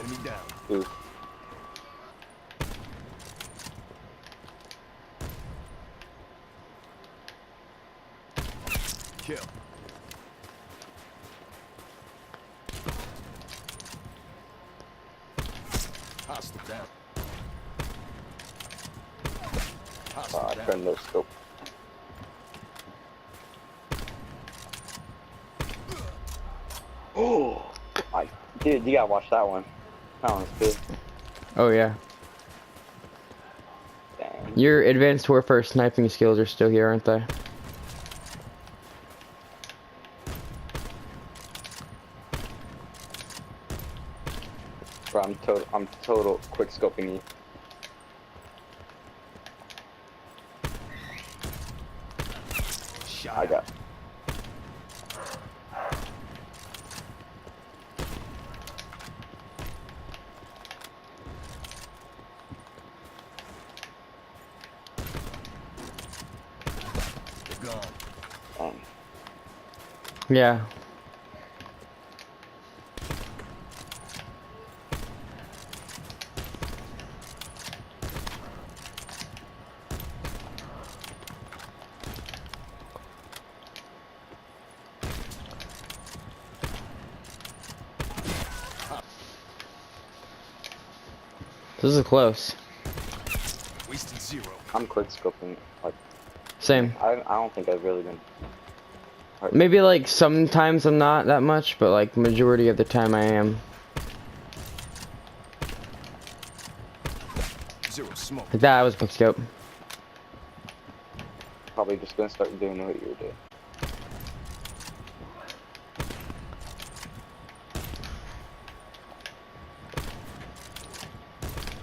Enemy down. Ooh. Kill. Hostile down. Hostile I down. turned no scope. Oh, dude, you gotta watch that one. That one's good. Oh yeah. Dang. Your advanced warfare sniping skills are still here, aren't they? Bro, I'm total quick scoping you. Shot. I got. They're gone. Dang. Yeah. This is close. Wasted 0. I'm quick scoping. Like, Same. I don't think I've really been. Hurt. Maybe like sometimes I'm not that much, but like majority of the time I am. 0 smoke. Like that, I was quick scope. Probably just gonna start doing what you were doing.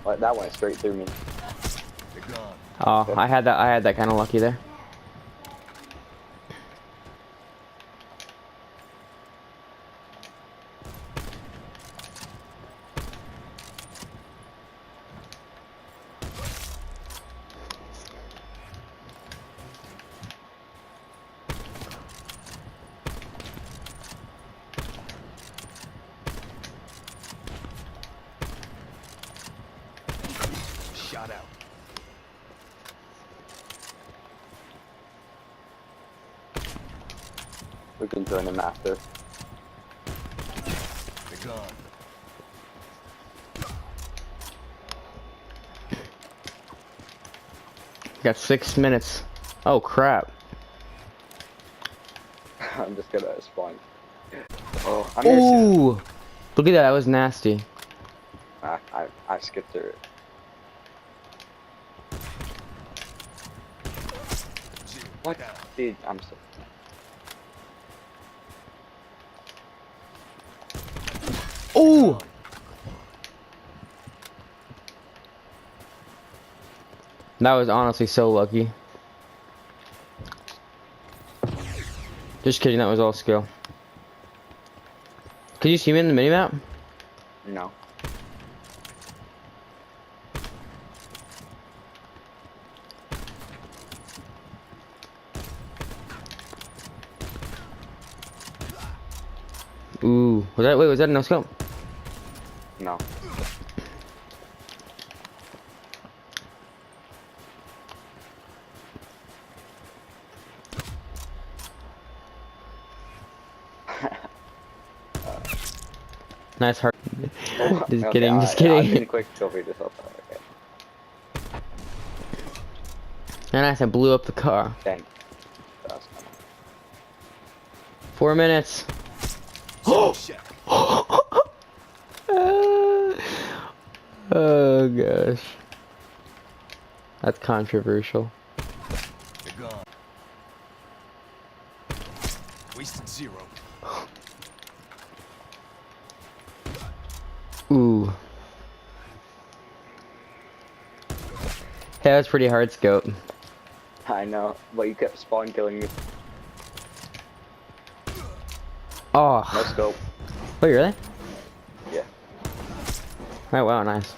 Like, that went straight through me. They're gone. Oh, I had that kind of lucky there. Shot out. We can join him after. They're gone. Got 6 minutes. Oh crap. I'm just gonna spawn. Oh, I'm gonna. Ooh! Look at that. That was nasty. I skipped through it. What? Down. Dude, I'm so. Ooh! That was honestly so lucky. Just kidding, that was all skill. Could you see me in the minimap? No. Ooh, was that a no scope? No. Nice heart. Just Okay, kidding, just I kidding. can quick scoping this up. Okay. And I blew up the car. Dang. That's 4 minutes. Check. Oh gosh. That's controversial. They're gone. Wasted 0. Ooh. Hey, that was pretty hard scope. I know, but you kept spawn killing me. Oh. No scope. Wait, really? Yeah. Oh wow, nice.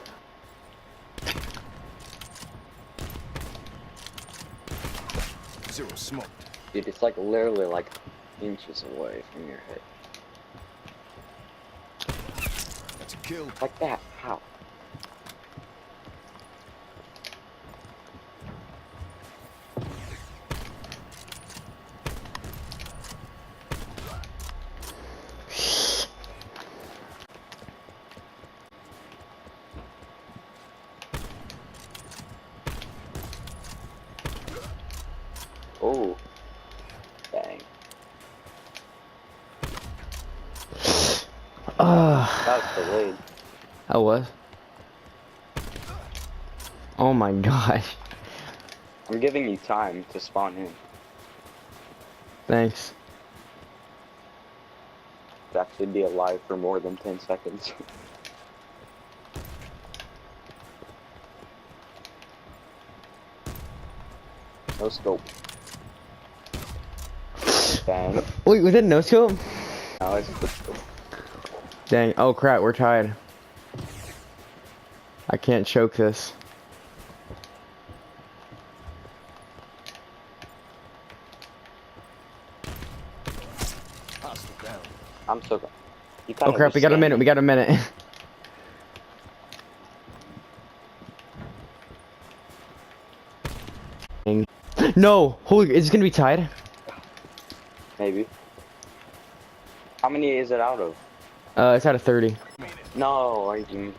Zero smoked. Dude, it's like literally like inches away from your head. That's a Kill. Like that. How? Oh. Dang. That was delayed. I was. Oh my gosh. I'm giving you time to spawn in. Thanks. To actually be alive for more than 10 seconds. No scope. Dang. Wait, was it no scope? No, it's quick scope. Dang. Oh crap, we're tied. I can't choke this. Hostile down. I'm so good. You Oh crap, we got a minute, we got a minute. Dang. No! Holy, it's gonna be tied? Maybe. How many is it out of? It's out of 30. No, I didn't.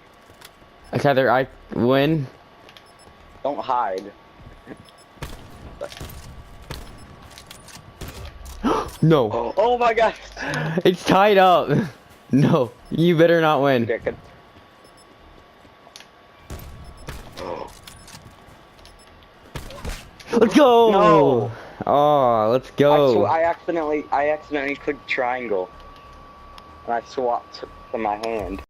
It's either I win. Don't hide. No. Oh, oh my god! It's tied up. No, you better not win. Okay, good. Let's go. No. Oh, let's go. I accidentally clicked triangle. And I swapped to my hand.